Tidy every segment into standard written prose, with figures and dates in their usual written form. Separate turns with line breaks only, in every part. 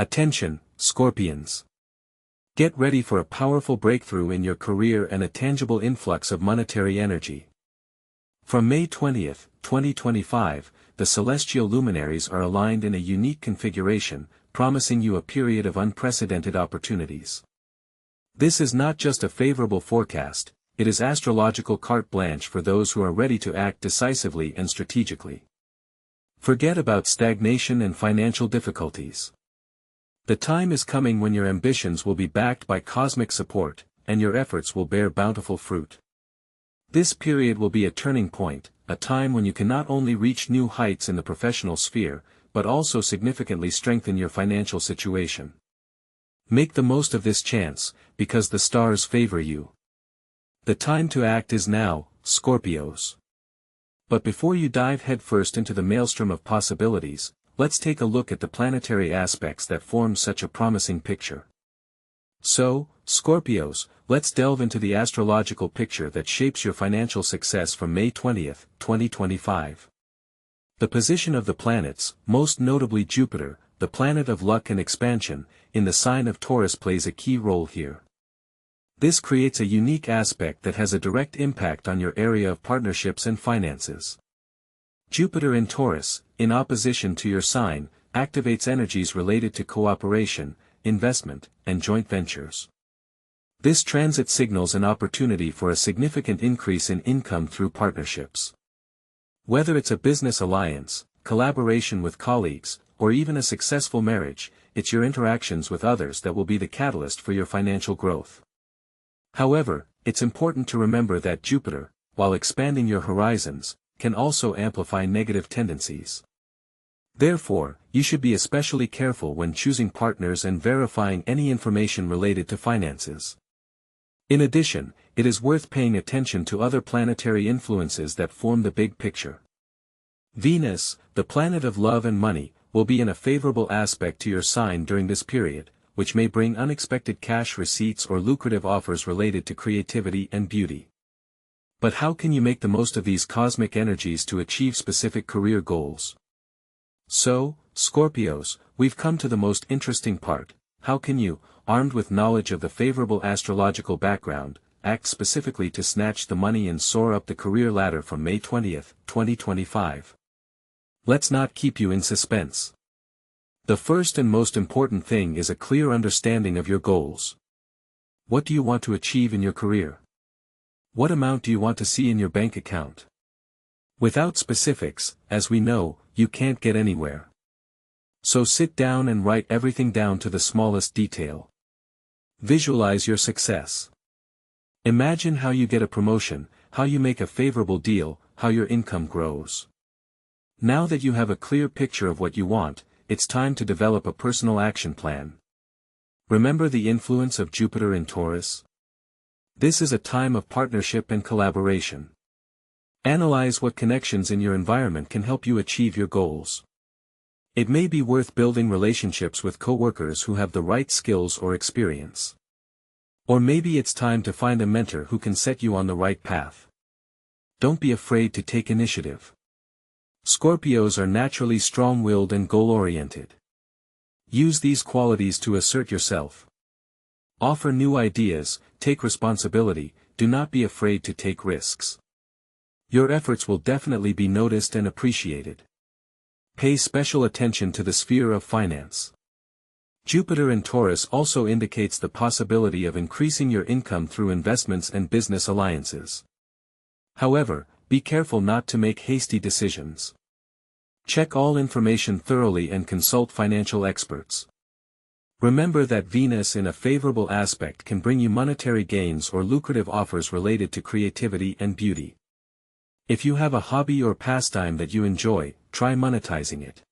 Attention, Scorpions. Get ready for a powerful breakthrough in your career and a tangible influx of monetary energy. From May 20th, 2025, the celestial luminaries are aligned in a unique configuration, promising you a period of unprecedented opportunities. This is not just a favorable forecast, it is astrological carte blanche for those who are ready to act decisively and strategically. Forget about stagnation and financial difficulties. The time is coming when your ambitions will be backed by cosmic support, and your efforts will bear bountiful fruit. This period will be a turning point, a time when you can not only reach new heights in the professional sphere, but also significantly strengthen your financial situation. Make the most of this chance, because the stars favor you. The time to act is now, Scorpios. But before you dive headfirst into the maelstrom of possibilities, let's take a look at the planetary aspects that form such a promising picture. So, Scorpios, let's delve into the astrological picture that shapes your financial success from May 20th, 2025. The position of the planets, most notably Jupiter, the planet of luck and expansion, in the sign of Taurus plays a key role here. This creates a unique aspect that has a direct impact on your area of partnerships and finances. Jupiter in Taurus, in opposition to your sign, activates energies related to cooperation, investment, and joint ventures. This transit signals an opportunity for a significant increase in income through partnerships. Whether it's a business alliance, collaboration with colleagues, or even a successful marriage, it's your interactions with others that will be the catalyst for your financial growth. However, it's important to remember that Jupiter, while expanding your horizons, can also amplify negative tendencies. Therefore, you should be especially careful when choosing partners and verifying any information related to finances. In addition, it is worth paying attention to other planetary influences that form the big picture. Venus, the planet of love and money, will be in a favorable aspect to your sign during this period, which may bring unexpected cash receipts or lucrative offers related to creativity and beauty. But how can you make the most of these cosmic energies to achieve specific career goals? So, Scorpios, we've come to the most interesting part. How can you, armed with knowledge of the favorable astrological background, act specifically to snatch the money and soar up the career ladder from May 20th, 2025? Let's not keep you in suspense. The first and most important thing is a clear understanding of your goals. What do you want to achieve in your career? What amount do you want to see in your bank account? Without specifics, as we know, you can't get anywhere. So sit down and write everything down to the smallest detail. Visualize your success. Imagine how you get a promotion, how you make a favorable deal, how your income grows. Now that you have a clear picture of what you want, it's time to develop a personal action plan. Remember the influence of Jupiter in Taurus? This is a time of partnership and collaboration. Analyze what connections in your environment can help you achieve your goals. It may be worth building relationships with coworkers who have the right skills or experience. Or maybe it's time to find a mentor who can set you on the right path. Don't be afraid to take initiative. Scorpios are naturally strong-willed and goal-oriented. Use these qualities to assert yourself. Offer new ideas, take responsibility, do not be afraid to take risks. Your efforts will definitely be noticed and appreciated. Pay special attention to the sphere of finance. Jupiter in Taurus also indicates the possibility of increasing your income through investments and business alliances. However, be careful not to make hasty decisions. Check all information thoroughly and consult financial experts. Remember that Venus in a favorable aspect can bring you monetary gains or lucrative offers related to creativity and beauty. If you have a hobby or pastime that you enjoy, try monetizing it.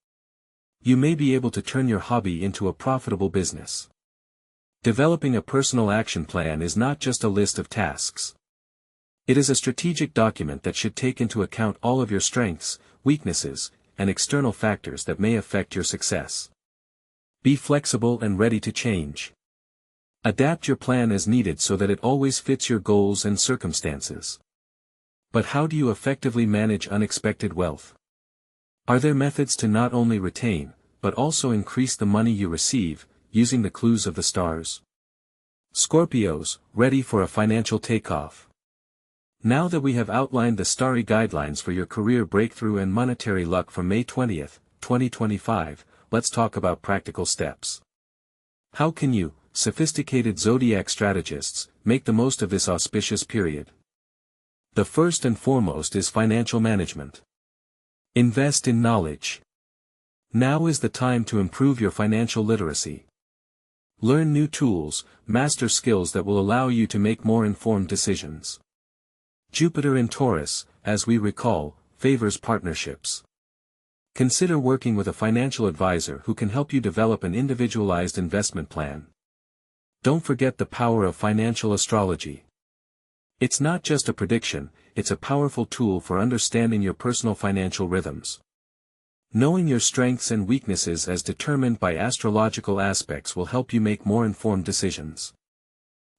You may be able to turn your hobby into a profitable business. Developing a personal action plan is not just a list of tasks. It is a strategic document that should take into account all of your strengths, weaknesses, and external factors that may affect your success. Be flexible and ready to change. Adapt your plan as needed so that it always fits your goals and circumstances. But how do you effectively manage unexpected wealth? Are there methods to not only retain, but also increase the money you receive, using the clues of the stars. Scorpios, ready for a financial takeoff. Now that we have outlined the starry guidelines for your career breakthrough and monetary luck for May 20th, 2025, let's talk about practical steps. How can you, sophisticated zodiac strategists, make the most of this auspicious period? The first and foremost is financial management. Invest in knowledge. Now is the time to improve your financial literacy. Learn new tools, master skills that will allow you to make more informed decisions. Jupiter in Taurus, as we recall, favors partnerships. Consider working with a financial advisor who can help you develop an individualized investment plan. Don't forget the power of financial astrology. It's not just a prediction, it's a powerful tool for understanding your personal financial rhythms. Knowing your strengths and weaknesses as determined by astrological aspects will help you make more informed decisions.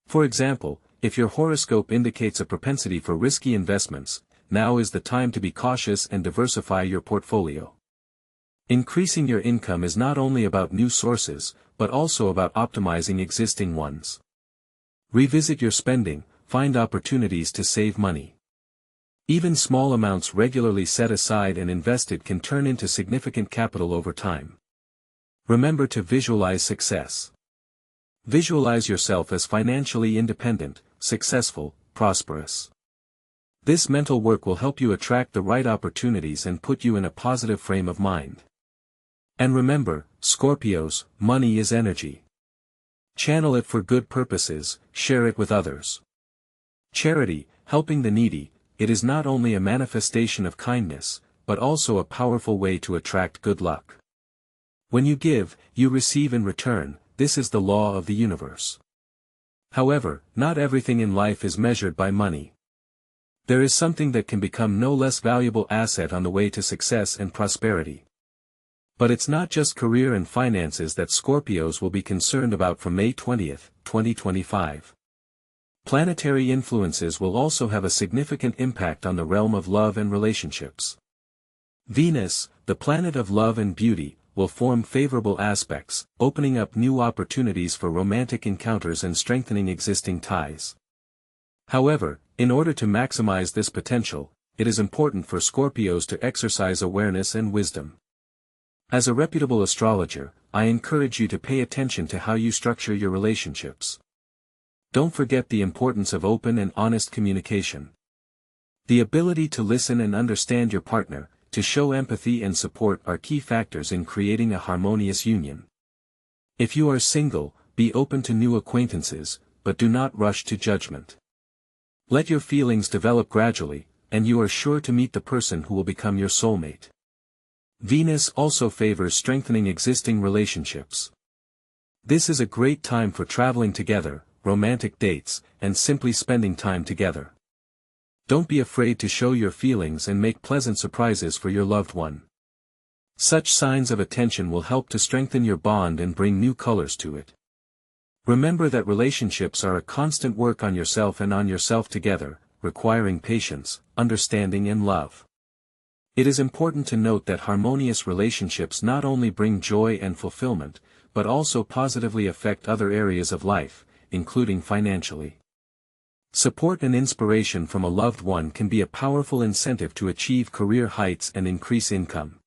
For example, if your horoscope indicates a propensity for risky investments, now is the time to be cautious and diversify your portfolio. Increasing your income is not only about new sources, but also about optimizing existing ones. Revisit your spending, find opportunities to save money. Even small amounts regularly set aside and invested can turn into significant capital over time. Remember to visualize success. Visualize yourself as financially independent, successful, prosperous. This mental work will help you attract the right opportunities and put you in a positive frame of mind. And remember, Scorpios, money is energy. Channel it for good purposes, share it with others. Charity, helping the needy, it is not only a manifestation of kindness, but also a powerful way to attract good luck. When you give, you receive in return, this is the law of the universe. However, not everything in life is measured by money. There is something that can become no less valuable asset on the way to success and prosperity. But it's not just career and finances that Scorpios will be concerned about from May 20th, 2025. Planetary influences will also have a significant impact on the realm of love and relationships. Venus, the planet of love and beauty, will form favorable aspects, opening up new opportunities for romantic encounters and strengthening existing ties. However, in order to maximize this potential, it is important for Scorpios to exercise awareness and wisdom. As a reputable astrologer, I encourage you to pay attention to how you structure your relationships. Don't forget the importance of open and honest communication. The ability to listen and understand your partner, to show empathy and support are key factors in creating a harmonious union. If you are single, be open to new acquaintances, but do not rush to judgment. Let your feelings develop gradually, and you are sure to meet the person who will become your soulmate. Venus also favors strengthening existing relationships. This is a great time for traveling together, romantic dates, and simply spending time together. Don't be afraid to show your feelings and make pleasant surprises for your loved one. Such signs of attention will help to strengthen your bond and bring new colors to it. Remember that relationships are a constant work on yourself and on yourself together, requiring patience, understanding and love. It is important to note that harmonious relationships not only bring joy and fulfillment, but also positively affect other areas of life, including financially. Support and inspiration from a loved one can be a powerful incentive to achieve career heights and increase income.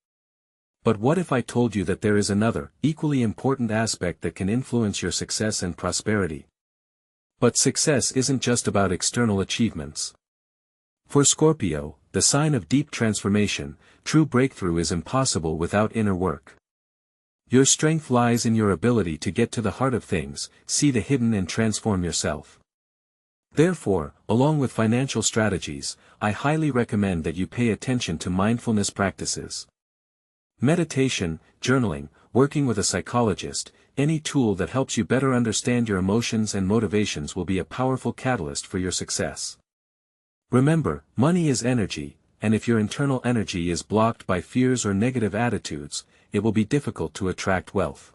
But what if I told you that there is another, equally important aspect that can influence your success and prosperity? But success isn't just about external achievements. For Scorpio, the sign of deep transformation, true breakthrough is impossible without inner work. Your strength lies in your ability to get to the heart of things, see the hidden and transform yourself. Therefore, along with financial strategies, I highly recommend that you pay attention to mindfulness practices. Meditation, journaling, working with a psychologist, any tool that helps you better understand your emotions and motivations will be a powerful catalyst for your success. Remember, money is energy, and if your internal energy is blocked by fears or negative attitudes, it will be difficult to attract wealth.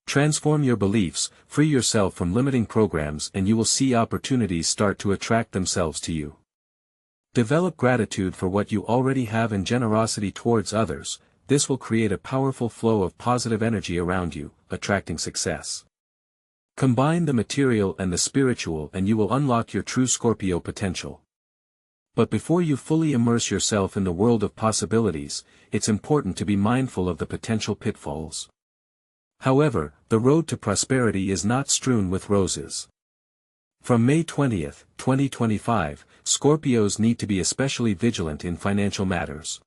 Transform your beliefs, free yourself from limiting programs, and you will see opportunities start to attract themselves to you. Develop gratitude for what you already have and generosity towards others, this will create a powerful flow of positive energy around you, attracting success. Combine the material and the spiritual and you will unlock your true Scorpio potential. But before you fully immerse yourself in the world of possibilities, it's important to be mindful of the potential pitfalls. However, the road to prosperity is not strewn with roses. From May 20, 2025, Scorpios need to be especially vigilant in financial matters.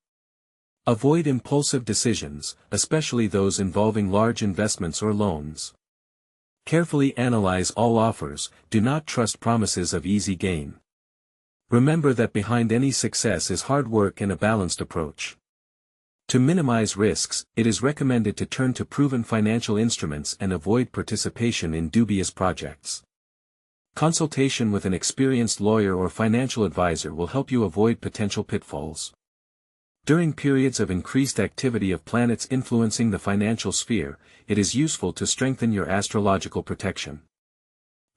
Avoid impulsive decisions, especially those involving large investments or loans. Carefully analyze all offers, do not trust promises of easy gain. Remember that behind any success is hard work and a balanced approach. To minimize risks, it is recommended to turn to proven financial instruments and avoid participation in dubious projects. Consultation with an experienced lawyer or financial advisor will help you avoid potential pitfalls. During periods of increased activity of planets influencing the financial sphere, it is useful to strengthen your astrological protection.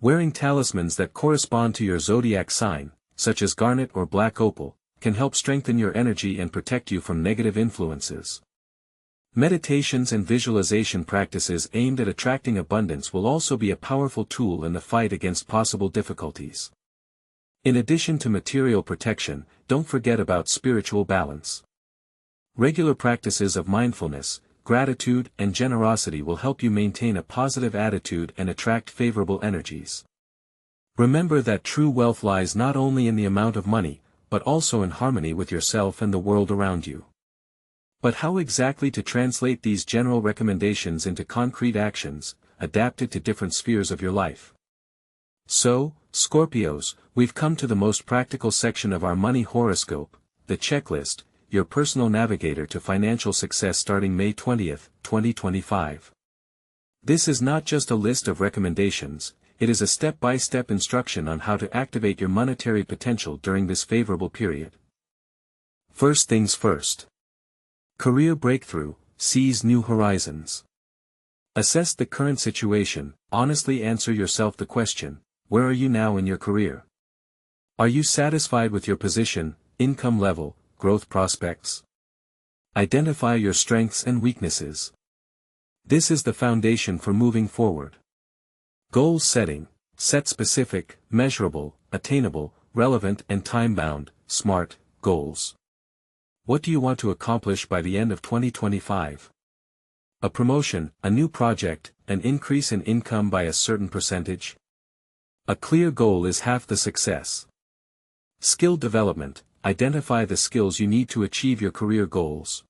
Wearing talismans that correspond to your zodiac sign, such as garnet or black opal, can help strengthen your energy and protect you from negative influences. Meditations and visualization practices aimed at attracting abundance will also be a powerful tool in the fight against possible difficulties. In addition to material protection, don't forget about spiritual balance. Regular practices of mindfulness, gratitude, and generosity will help you maintain a positive attitude and attract favorable energies. Remember that true wealth lies not only in the amount of money, but also in harmony with yourself and the world around you. But how exactly to translate these general recommendations into concrete actions, adapted to different spheres of your life? So, Scorpios, we've come to the most practical section of our money horoscope, the checklist, your personal navigator to financial success starting May 20, 2025. This is not just a list of recommendations, it is a step-by-step instruction on how to activate your monetary potential during this favorable period. First things first. Career breakthrough, seize new horizons. Assess the current situation, honestly answer yourself the question, where are you now in your career? Are you satisfied with your position, income level, growth prospects? Identify your strengths and weaknesses. This is the foundation for moving forward. Goal setting, set specific, measurable, attainable, relevant and time-bound, SMART, goals. What do you want to accomplish by the end of 2025? A promotion, a new project, an increase in income by a certain percentage? A clear goal is half the success. Skill development, identify the skills you need to achieve your career goals.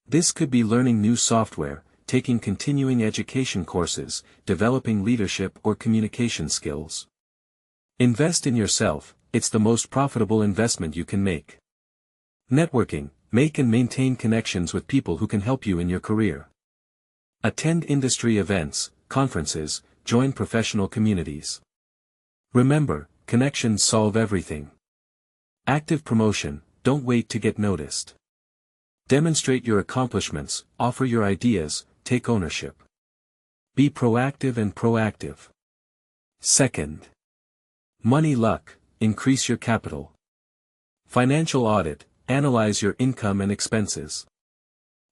This could be learning new software, taking continuing education courses, developing leadership or communication skills. Invest in yourself, it's the most profitable investment you can make. Networking, make and maintain connections with people who can help you in your career. Attend industry events, conferences, join professional communities. Remember, connections solve everything. Active promotion, don't wait to get noticed. Demonstrate your accomplishments, offer your ideas, take ownership. Be proactive and proactive. Second. Money luck, increase your capital. Financial audit, analyze your income and expenses.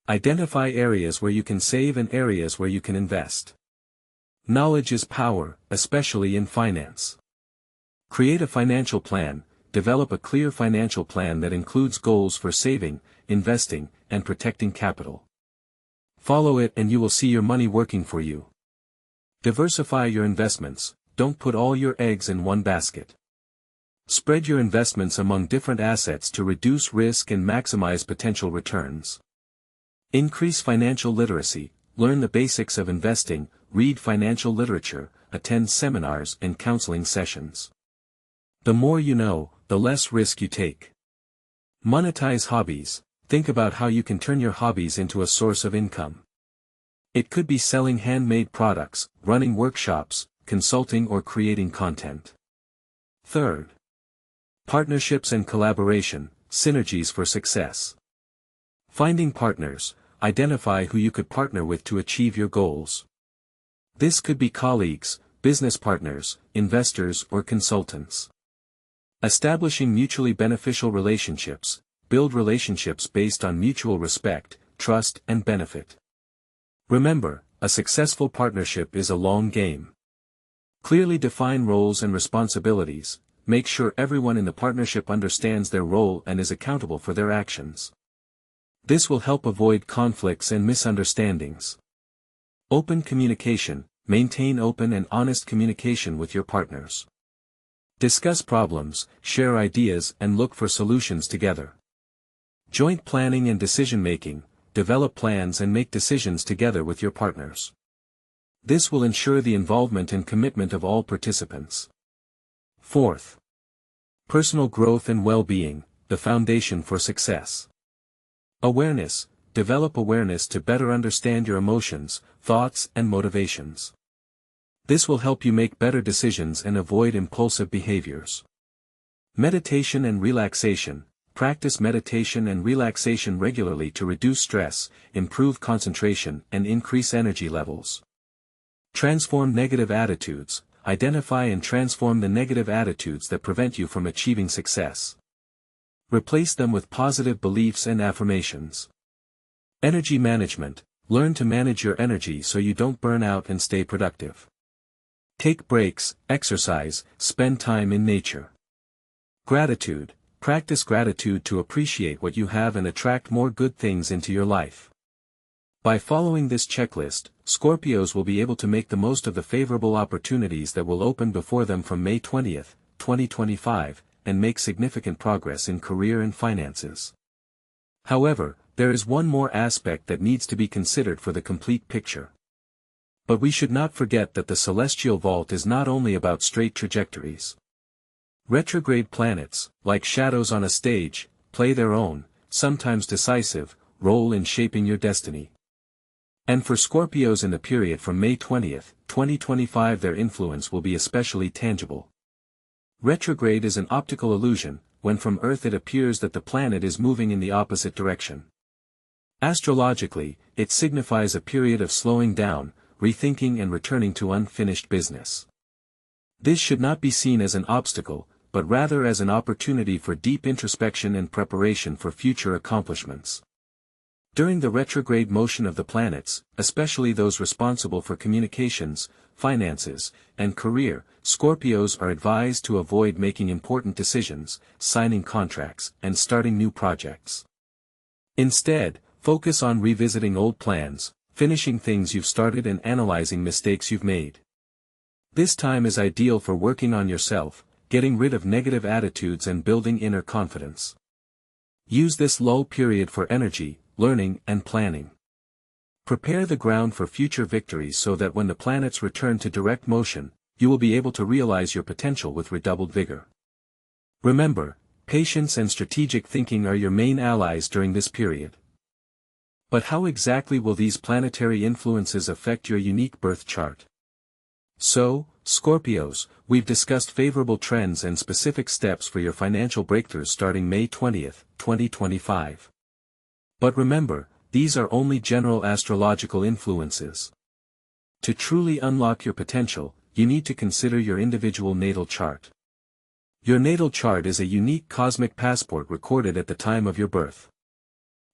Identify areas where you can save and areas where you can invest. Knowledge is power, especially in finance. Create a financial plan, develop a clear financial plan that includes goals for saving, investing, and protecting capital. Follow it and you will see your money working for you. Diversify your investments, don't put all your eggs in one basket. Spread your investments among different assets to reduce risk and maximize potential returns. Increase financial literacy, learn the basics of investing, read financial literature, attend seminars and counseling sessions. The more you know, the less risk you take. Monetize hobbies, think about how you can turn your hobbies into a source of income. It could be selling handmade products, running workshops, consulting or creating content. Third. Partnerships and collaboration, synergies for success. Finding partners, identify who you could partner with to achieve your goals. This could be colleagues, business partners, investors or consultants. Establishing mutually beneficial relationships, build relationships based on mutual respect, trust and benefit. Remember, a successful partnership is a long game. Clearly define roles and responsibilities, make sure everyone in the partnership understands their role and is accountable for their actions. This will help avoid conflicts and misunderstandings. Open communication, maintain open and honest communication with your partners. Discuss problems, share ideas and look for solutions together. Joint planning and decision-making, develop plans and make decisions together with your partners. This will ensure the involvement and commitment of all participants. Fourth, personal growth and well-being, the foundation for success. Awareness, develop awareness to better understand your emotions, thoughts and motivations. This will help you make better decisions and avoid impulsive behaviors. Meditation and relaxation, practice meditation and relaxation regularly to reduce stress, improve concentration and increase energy levels. Transform negative attitudes, identify and transform the negative attitudes that prevent you from achieving success. Replace them with positive beliefs and affirmations. Energy management, learn to manage your energy so you don't burn out and stay productive. Take breaks, exercise, spend time in nature. Gratitude, practice gratitude to appreciate what you have and attract more good things into your life. By following this checklist, Scorpios will be able to make the most of the favorable opportunities that will open before them from May 20th, 2025, and make significant progress in career and finances. However, there is one more aspect that needs to be considered for the complete picture. But we should not forget that the celestial vault is not only about straight trajectories. Retrograde planets, like shadows on a stage, play their own, sometimes decisive, role in shaping your destiny. And for Scorpios in the period from May 20th, 2025, their influence will be especially tangible. Retrograde is an optical illusion, when from Earth it appears that the planet is moving in the opposite direction. Astrologically, it signifies a period of slowing down, rethinking and returning to unfinished business. This should not be seen as an obstacle, but rather as an opportunity for deep introspection and preparation for future accomplishments. During the retrograde motion of the planets, especially those responsible for communications, finances, and career, Scorpios are advised to avoid making important decisions, signing contracts, and starting new projects. Instead, focus on revisiting old plans, finishing things you've started and analyzing mistakes you've made. This time is ideal for working on yourself, getting rid of negative attitudes and building inner confidence. Use this lull period for energy, learning and planning. Prepare the ground for future victories so that when the planets return to direct motion, you will be able to realize your potential with redoubled vigor. Remember, patience and strategic thinking are your main allies during this period. But how exactly will these planetary influences affect your unique birth chart? So, Scorpios, we've discussed favorable trends and specific steps for your financial breakthroughs starting May 20th, 2025. But remember, these are only general astrological influences. To truly unlock your potential, you need to consider your individual natal chart. Your natal chart is a unique cosmic passport recorded at the time of your birth.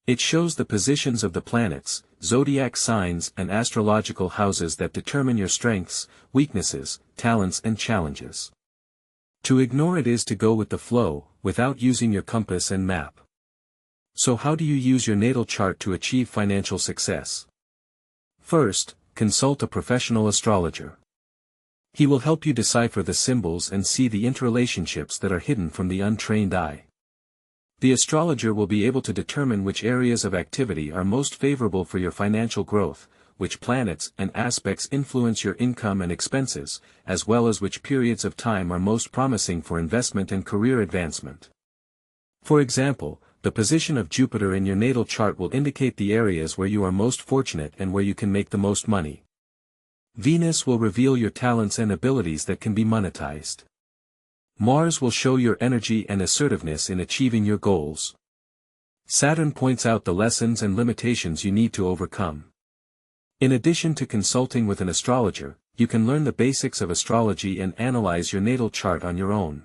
It shows the positions of the planets, zodiac signs and astrological houses that determine your strengths, weaknesses, talents and challenges. To ignore it is to go with the flow, without using your compass and map. So how do you use your natal chart to achieve financial success? First, consult a professional astrologer. He will help you decipher the symbols and see the interrelationships that are hidden from the untrained eye. The astrologer will be able to determine which areas of activity are most favorable for your financial growth, which planets and aspects influence your income and expenses, as well as which periods of time are most promising for investment and career advancement. For example, the position of Jupiter in your natal chart will indicate the areas where you are most fortunate and where you can make the most money. Venus will reveal your talents and abilities that can be monetized. Mars will show your energy and assertiveness in achieving your goals. Saturn points out the lessons and limitations you need to overcome. In addition to consulting with an astrologer, you can learn the basics of astrology and analyze your natal chart on your own.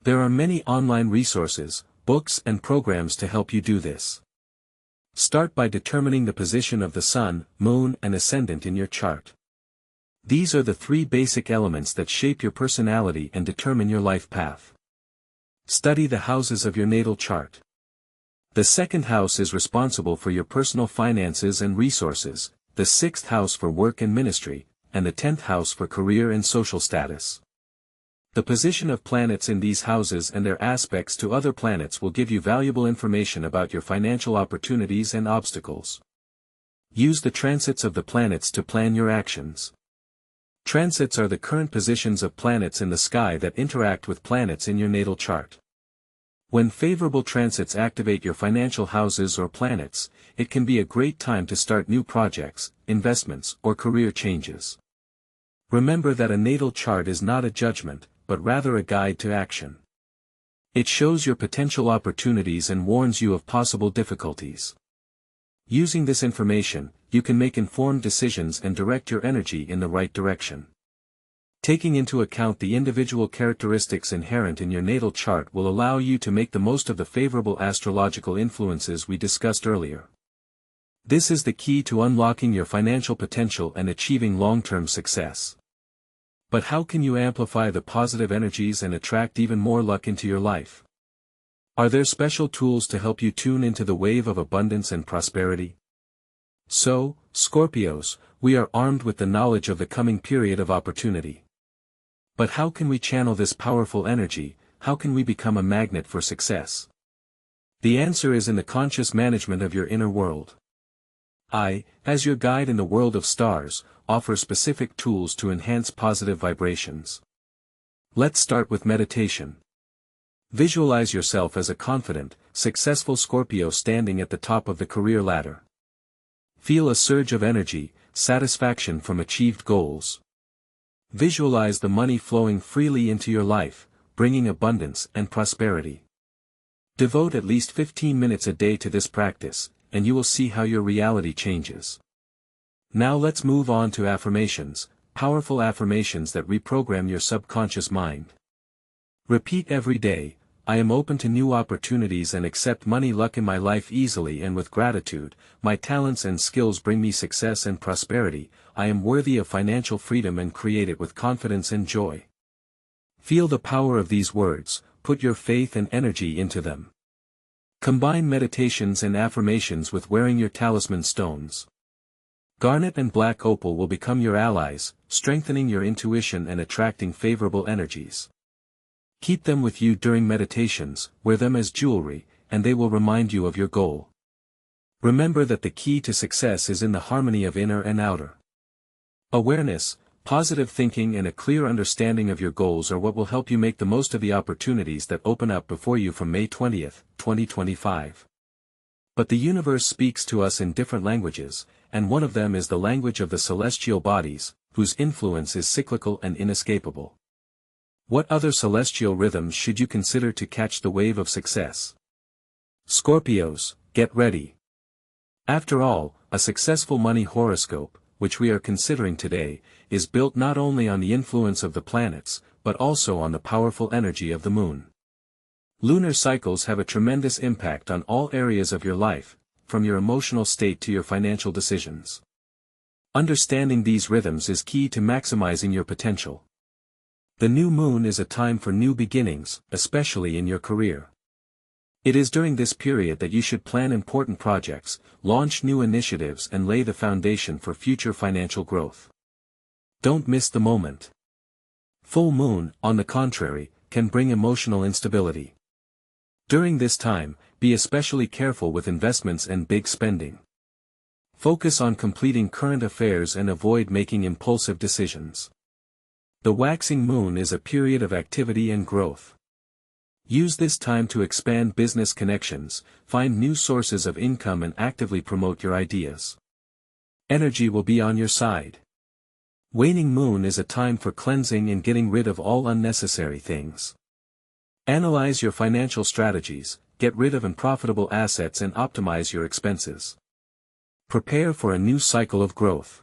There are many online resources, books and programs to help you do this. Start by determining the position of the sun, moon, and ascendant in your chart. These are the three basic elements that shape your personality and determine your life path. Study the houses of your natal chart. The second house is responsible for your personal finances and resources, the sixth house for work and ministry, and the 10th house for career and social status. The position of planets in these houses and their aspects to other planets will give you valuable information about your financial opportunities and obstacles. Use the transits of the planets to plan your actions. Transits are the current positions of planets in the sky that interact with planets in your natal chart. When favorable transits activate your financial houses or planets, it can be a great time to start new projects, investments, or career changes. Remember that a natal chart is not a judgment, but rather a guide to action. It shows your potential opportunities and warns you of possible difficulties. Using this information, you can make informed decisions and direct your energy in the right direction. Taking into account the individual characteristics inherent in your natal chart will allow you to make the most of the favorable astrological influences we discussed earlier. This is the key to unlocking your financial potential and achieving long-term success. But how can you amplify the positive energies and attract even more luck into your life? Are there special tools to help you tune into the wave of abundance and prosperity? So, Scorpios, we are armed with the knowledge of the coming period of opportunity. But how can we channel this powerful energy? How can we become a magnet for success? The answer is in the conscious management of your inner world. I, as your guide in the world of stars, offer specific tools to enhance positive vibrations. Let's start with meditation. Visualize yourself as a confident, successful Scorpio standing at the top of the career ladder. Feel a surge of energy, satisfaction from achieved goals. Visualize the money flowing freely into your life, bringing abundance and prosperity. Devote at least 15 minutes a day to this practice, and you will see how your reality changes. Now let's move on to affirmations, powerful affirmations that reprogram your subconscious mind. Repeat every day, I am open to new opportunities and accept money luck in my life easily and with gratitude. My talents and skills bring me success and prosperity. I am worthy of financial freedom and create it with confidence and joy. Feel the power of these words, put your faith and energy into them. Combine meditations and affirmations with wearing your talisman stones. Garnet and black opal will become your allies, strengthening your intuition and attracting favorable energies. Keep them with you during meditations, wear them as jewelry, and they will remind you of your goal. Remember that the key to success is in the harmony of inner and outer. Awareness, positive thinking and a clear understanding of your goals are what will help you make the most of the opportunities that open up before you from May 20th, 2025. But the universe speaks to us in different languages, and one of them is the language of the celestial bodies, whose influence is cyclical and inescapable. What other celestial rhythms should you consider to catch the wave of success? Scorpios, get ready. After all, a successful money horoscope, which we are considering today, is built not only on the influence of the planets, but also on the powerful energy of the moon. Lunar cycles have a tremendous impact on all areas of your life, from your emotional state to your financial decisions. Understanding these rhythms is key to maximizing your potential. The new moon is a time for new beginnings, especially in your career. It is during this period that you should plan important projects, launch new initiatives and lay the foundation for future financial growth. Don't miss the moment. Full moon, on the contrary, can bring emotional instability. During this time, be especially careful with investments and big spending. Focus on completing current affairs and avoid making impulsive decisions. The waxing moon is a period of activity and growth. Use this time to expand business connections, find new sources of income and actively promote your ideas. Energy will be on your side. Waning moon is a time for cleansing and getting rid of all unnecessary things. Analyze your financial strategies, get rid of unprofitable assets and optimize your expenses. Prepare for a new cycle of growth.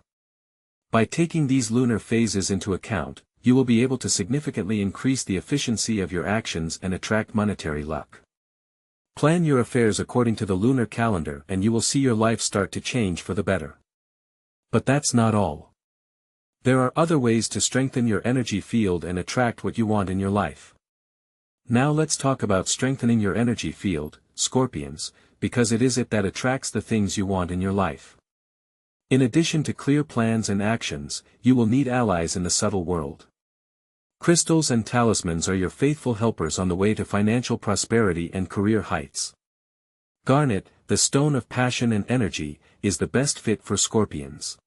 By taking these lunar phases into account, you will be able to significantly increase the efficiency of your actions and attract monetary luck. Plan your affairs according to the lunar calendar and you will see your life start to change for the better. But that's not all. There are other ways to strengthen your energy field and attract what you want in your life. Now let's talk about strengthening your energy field, Scorpions, because it is it that attracts the things you want in your life. In addition to clear plans and actions, you will need allies in the subtle world. Crystals and talismans are your faithful helpers on the way to financial prosperity and career heights. Garnet, the stone of passion and energy, is the best fit for Scorpions.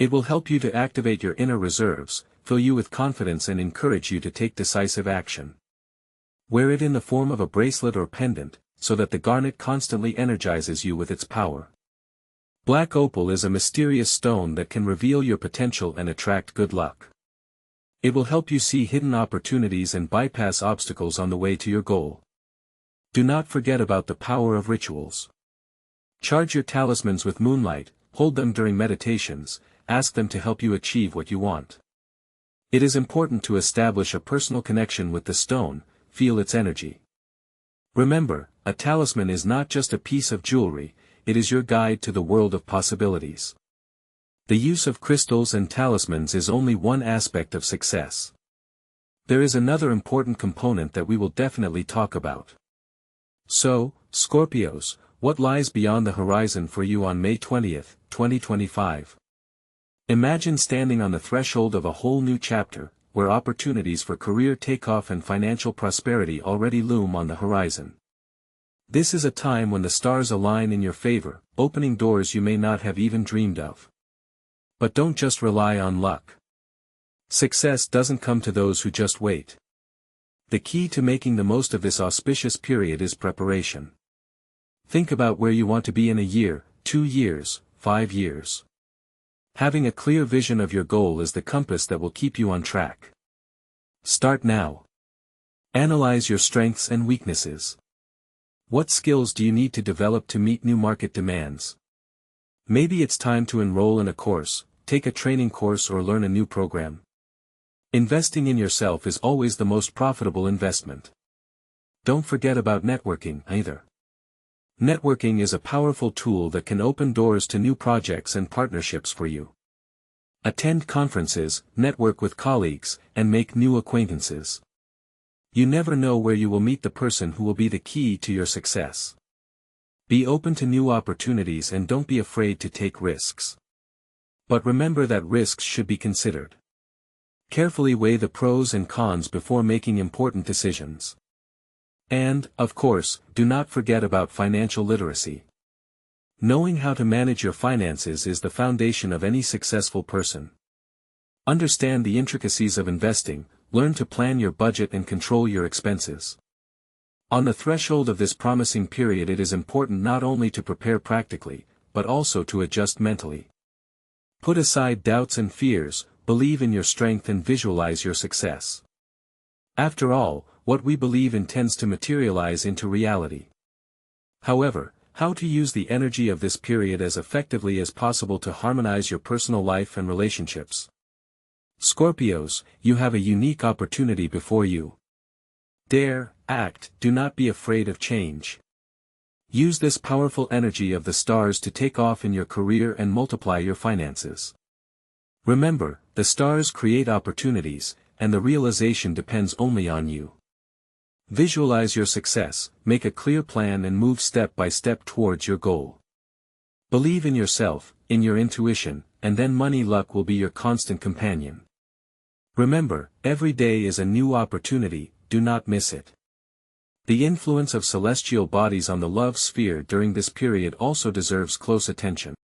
It will help you to activate your inner reserves, fill you with confidence and encourage you to take decisive action. Wear it in the form of a bracelet or pendant, so that the garnet constantly energizes you with its power. Black opal is a mysterious stone that can reveal your potential and attract good luck. It will help you see hidden opportunities and bypass obstacles on the way to your goal. Do not forget about the power of rituals. Charge your talismans with moonlight, hold them during meditations, ask them to help you achieve what you want. It is important to establish a personal connection with the stone, feel its energy. Remember, a talisman is not just a piece of jewelry, it is your guide to the world of possibilities. The use of crystals and talismans is only one aspect of success. There is another important component that we will definitely talk about. So, Scorpios, what lies beyond the horizon for you on May 20th, 2025? Imagine standing on the threshold of a whole new chapter, where opportunities for career takeoff and financial prosperity already loom on the horizon. This is a time when the stars align in your favor, opening doors you may not have even dreamed of. But don't just rely on luck. Success doesn't come to those who just wait. The key to making the most of this auspicious period is preparation. Think about where you want to be in a year, 2 years, 5 years. Having a clear vision of your goal is the compass that will keep you on track. Start now. Analyze your strengths and weaknesses. What skills do you need to develop to meet new market demands? Maybe it's time to enroll in a course, take a training course or learn a new program. Investing in yourself is always the most profitable investment. Don't forget about networking either. Networking is a powerful tool that can open doors to new projects and partnerships for you. Attend conferences, network with colleagues, and make new acquaintances. You never know where you will meet the person who will be the key to your success. Be open to new opportunities and don't be afraid to take risks. But remember that risks should be considered. Carefully weigh the pros and cons before making important decisions. And, of course, do not forget about financial literacy. Knowing how to manage your finances is the foundation of any successful person. Understand the intricacies of investing, learn to plan your budget and control your expenses. On the threshold of this promising period, it is important not only to prepare practically, but also to adjust mentally. Put aside doubts and fears, believe in your strength and visualize your success. After all, what we believe in tends to materialize into reality. However, how to use the energy of this period as effectively as possible to harmonize your personal life and relationships. Scorpios, you have a unique opportunity before you. Dare, act, do not be afraid of change. Use this powerful energy of the stars to take off in your career and multiply your finances. Remember, the stars create opportunities, and the realization depends only on you. Visualize your success, make a clear plan and move step by step towards your goal. Believe in yourself, in your intuition, and then money luck will be your constant companion. Remember, every day is a new opportunity, do not miss it. The influence of celestial bodies on the love sphere during this period also deserves close attention.